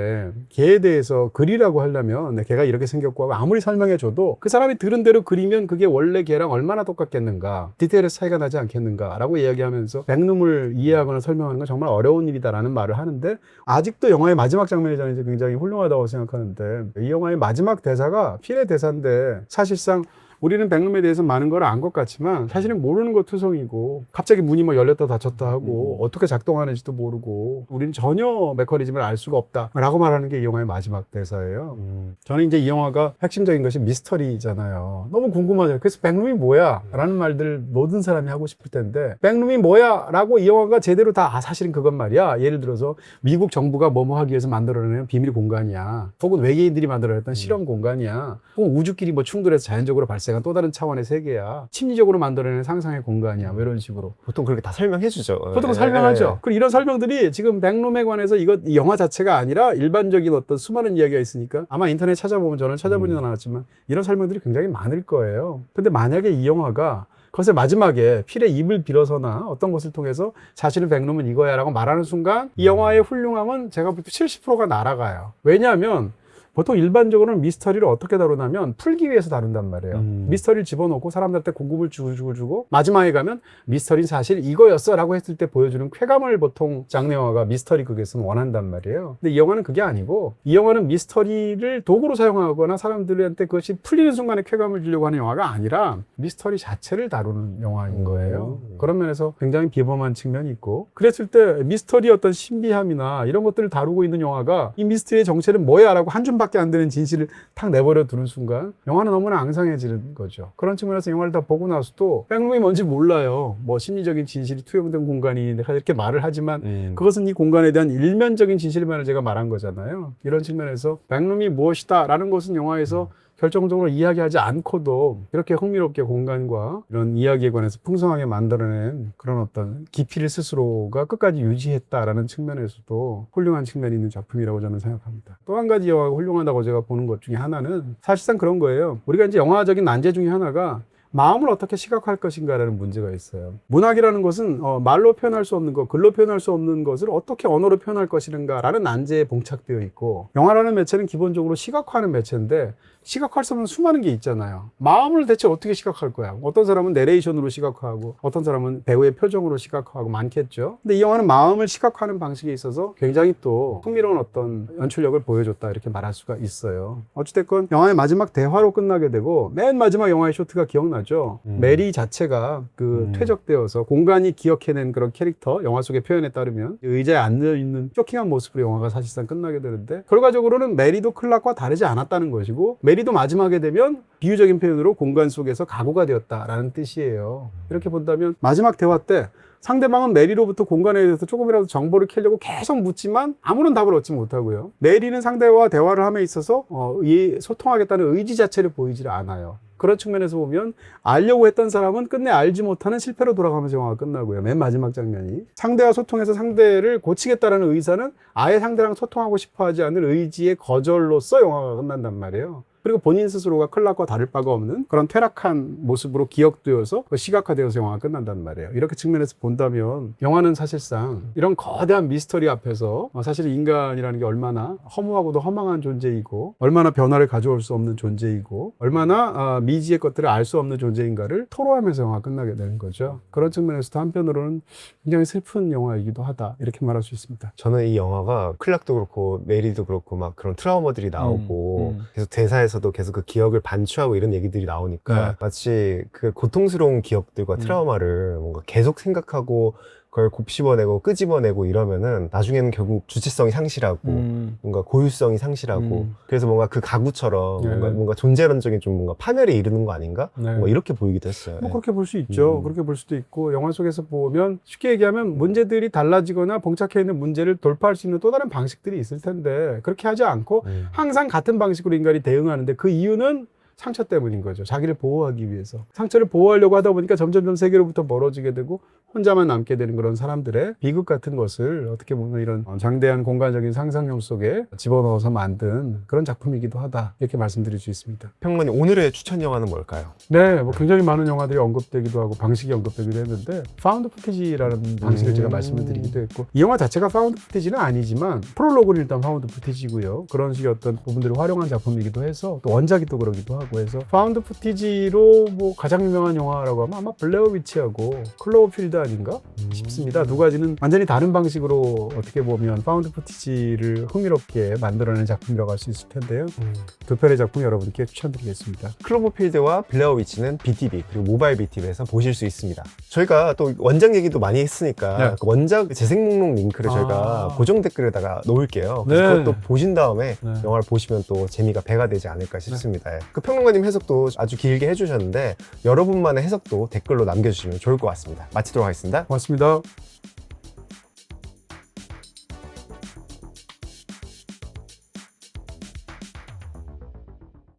개에 대해서 그리라고 하려면 개가 이렇게 생겼고 하고 아무리 설명해줘도 그 사람이 들은 대로 그리면 그게 원래 개랑 얼마나 똑같겠는가, 디테일의 차이가 나지 않겠는가 라고 이야기하면서 백룸을 이해하거나 설명하는 건 정말 어려운 일이다라는 말을 하는데 아직도 영화의 마지막 장면이 저는 굉장히 훌륭하다고 생각하는데 이 영화의 마지막 대사가 필의 대사인데 사실상 우리는 백룸에 대해서 많은 걸 안 것 같지만 사실은 모르는 것 투성이고 갑자기 문이 뭐 열렸다 닫혔다 하고 어떻게 작동하는지도 모르고 우리는 전혀 메커니즘을 알 수가 없다라고 말하는 게 이 영화의 마지막 대사예요. 저는 이제 이 영화가 핵심적인 것이 미스터리잖아요. 너무 궁금하죠. 그래서 백룸이 뭐야? 라는 말들 모든 사람이 하고 싶을 텐데 백룸이 뭐야? 라고 이 영화가 제대로 다 사실은 그건 말이야. 예를 들어서 미국 정부가 뭐뭐 하기 위해서 만들어내는 비밀 공간이야. 혹은 외계인들이 만들어냈던 실험 공간이야. 혹은 우주끼리 뭐 충돌해서 자연적으로 발생한 또 다른 차원의 세계야. 심리적으로 만들어내는 상상의 공간이야. 뭐 이런 식으로. 보통 그렇게 다 설명해주죠. 보통 설명하죠. 그리고 이런 설명들이 지금 백룸에 관해서 이 영화 자체가 아니라 일반적인 어떤 수많은 이야기가 있으니까 아마 인터넷 찾아보면 저는 찾아보지는 않았지만 이런 설명들이 굉장히 많을 거예요. 근데 만약에 이 영화가 그것의 마지막에 필의 입을 빌어서나 어떤 것을 통해서 자신의 백룸은 이거야 라고 말하는 순간 이 영화의 훌륭함은 제가 볼 때 70%가 날아가요. 왜냐하면 보통 일반적으로는 미스터리를 어떻게 다루냐면 풀기 위해서 다룬단 말이에요. 미스터리를 집어넣고 사람들한테 궁금을 주고 마지막에 가면 미스터리는 사실 이거였어 라고 했을 때 보여주는 쾌감을 보통 장르 영화가 미스터리 극에서는 원한단 말이에요. 근데 이 영화는 그게 아니고 이 영화는 미스터리를 도구로 사용하거나 사람들한테 그것이 풀리는 순간에 쾌감을 주려고 하는 영화가 아니라 미스터리 자체를 다루는 영화인 거예요. 그런 면에서 굉장히 비범한 측면이 있고 그랬을 때 미스터리의 어떤 신비함이나 이런 것들을 다루고 있는 영화가 이 미스터리의 정체는 뭐야 라고 한 줌 밖에 안 되는 진실을 탁 내버려 두는 순간 영화는 너무나 앙상해지는 거죠. 그런 측면에서 영화를 다 보고 나서도 백룸이 뭔지 몰라요. 뭐 심리적인 진실이 투영된 공간이 이렇게 말을 하지만 그것은 이 공간에 대한 일면적인 진실만을 제가 말한 거잖아요. 이런 측면에서 백룸이 무엇이다 라는 것은 영화에서 결정적으로 이야기하지 않고도 이렇게 흥미롭게 공간과 이런 이야기에 관해서 풍성하게 만들어낸 그런 어떤 깊이를 스스로가 끝까지 유지했다라는 측면에서도 훌륭한 측면이 있는 작품이라고 저는 생각합니다. 또 한 가지 영화가 훌륭하다고 제가 보는 것 중에 하나는 사실상 그런 거예요. 우리가 이제 영화적인 난제 중에 하나가 마음을 어떻게 시각화할 것인가라는 문제가 있어요. 문학이라는 것은 말로 표현할 수 없는 것, 글로 표현할 수 없는 것을 어떻게 언어로 표현할 것인가라는 난제에 봉착되어 있고 영화라는 매체는 기본적으로 시각화하는 매체인데 시각화할 수 없는 수많은 게 있잖아요. 마음을 대체 어떻게 시각화할 거야? 어떤 사람은 내레이션으로 시각화하고 어떤 사람은 배우의 표정으로 시각화하고 많겠죠. 근데 이 영화는 마음을 시각화하는 방식에 있어서 굉장히 또 흥미로운 어떤 연출력을 보여줬다 이렇게 말할 수가 있어요. 어찌됐건 영화의 마지막 대화로 끝나게 되고 맨 마지막 영화의 쇼트가 기억나죠? 메리 자체가 그 퇴적되어서 공간이 기억해낸 그런 캐릭터 영화 속의 표현에 따르면 의자에 앉아있는 쇼킹한 모습으로 영화가 사실상 끝나게 되는데 결과적으로는 메리도 클락과 다르지 않았다는 것이고 메리도 마지막에 되면 비유적인 표현으로 공간 속에서 가구가 되었다라는 뜻이에요. 이렇게 본다면 마지막 대화 때 상대방은 메리로부터 공간에 대해서 조금이라도 정보를 캐려고 계속 묻지만 아무런 답을 얻지 못하고요. 메리는 상대와 대화를 함에 있어서 소통하겠다는 의지 자체를 보이질 않아요. 그런 측면에서 보면 알려고 했던 사람은 끝내 알지 못하는 실패로 돌아가면서 영화가 끝나고요. 맨 마지막 장면이 상대와 소통해서 상대를 고치겠다는 의사는 아예 상대랑 소통하고 싶어하지 않는 의지의 거절로서 영화가 끝난단 말이에요. 그리고 본인 스스로가 클락과 다를 바가 없는 그런 퇴락한 모습으로 기억되어서 시각화되어서 영화가 끝난단 말이에요. 이렇게 측면에서 본다면 영화는 사실상 이런 거대한 미스터리 앞에서 사실 인간이라는 게 얼마나 허무하고도 허망한 존재이고 얼마나 변화를 가져올 수 없는 존재이고 얼마나 미지의 것들을 알 수 없는 존재인가를 토로하면서 영화가 끝나게 되는 거죠. 그런 측면에서도 한편으로는 굉장히 슬픈 영화이기도 하다 이렇게 말할 수 있습니다. 저는 이 영화가 클락도 그렇고 메리도 그렇고 막 그런 트라우마들이 나오고 계속 대사에서도 계속 그 기억을 반추하고 이런 얘기들이 나오니까 마치 그 고통스러운 기억들과 트라우마를 뭔가 계속 생각하고 그걸 곱씹어내고 끄집어내고 이러면은 나중에는 결국 주체성이 상실하고 뭔가 고유성이 상실하고 그래서 뭔가 그 가구처럼 네. 뭔가 존재론적인 좀 뭔가 파멸에 이르는 거 아닌가? 네. 뭐 이렇게 보이기도 했어요. 뭐 그렇게 볼 수 있죠. 그렇게 볼 수도 있고 영화 속에서 보면 쉽게 얘기하면 문제들이 달라지거나 봉착해 있는 문제를 돌파할 수 있는 또 다른 방식들이 있을 텐데 그렇게 하지 않고 항상 같은 방식으로 인간이 대응하는데 그 이유는 상처 때문인 거죠. 자기를 보호하기 위해서. 상처를 보호하려고 하다 보니까 점점 세계로부터 멀어지게 되고 혼자만 남게 되는 그런 사람들의 비극 같은 것을 어떻게 보면 이런 장대한 공간적인 상상력 속에 집어넣어서 만든 그런 작품이기도 하다. 이렇게 말씀드릴 수 있습니다. 평론가님 오늘의 추천 영화는 뭘까요? 네, 뭐 굉장히 많은 영화들이 언급되기도 하고 방식이 언급되기도 했는데 파운드 푸티지라는 방식을 제가 말씀을 드리기도 했고 이 영화 자체가 파운드 푸티지는 아니지만 프롤로그는 일단 파운드 푸티지고요. 그런 식의 어떤 부분들을 활용한 작품이기도 해서 또 원작이 또 그러기도 하고 해서 파운드 푸티지로 뭐 가장 유명한 영화라고 하면 아마 블레어 위치하고 클로버필드 아닌가 싶습니다. 두 가지는 완전히 다른 방식으로 어떻게 보면 파운드 푸티지를 흥미롭게 만들어낸 작품이라고 할 수 있을 텐데요. 두 편의 작품 여러분께 추천드리겠습니다. 클로버필드와 블레어 위치는 BTV 그리고 모바일 BTV에서 보실 수 있습니다. 저희가 또 원작 얘기도 많이 했으니까 네. 그 원작 재생 목록 링크를 저희가 고정 댓글에다가 놓을게요. 그래서 네. 그것도 보신 다음에 네. 영화를 보시면 또 재미가 배가 되지 않을까 싶습니다. 그 평론가님 해석도 아주 길게 해주셨는데 여러분만의 해석도 댓글로 남겨주시면 좋을 것 같습니다. 마치도록 하겠습니다. 고맙습니다.